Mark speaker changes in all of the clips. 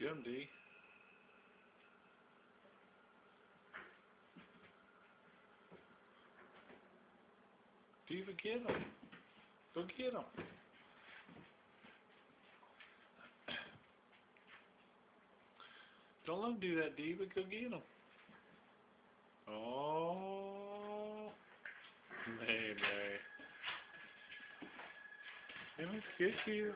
Speaker 1: Get him, D. Diva, get him. Go get him. Don't let him do that, Diva. Go get him. Oh, Mae. It was good to you.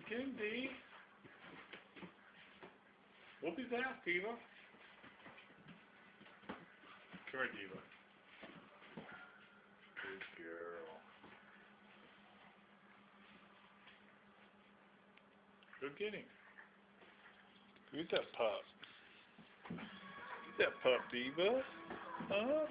Speaker 1: Get him, D. Whoop his ass, Diva. Come here, Diva. Good girl. Go get him. Who's that pup? Who's that pup, Diva? Huh?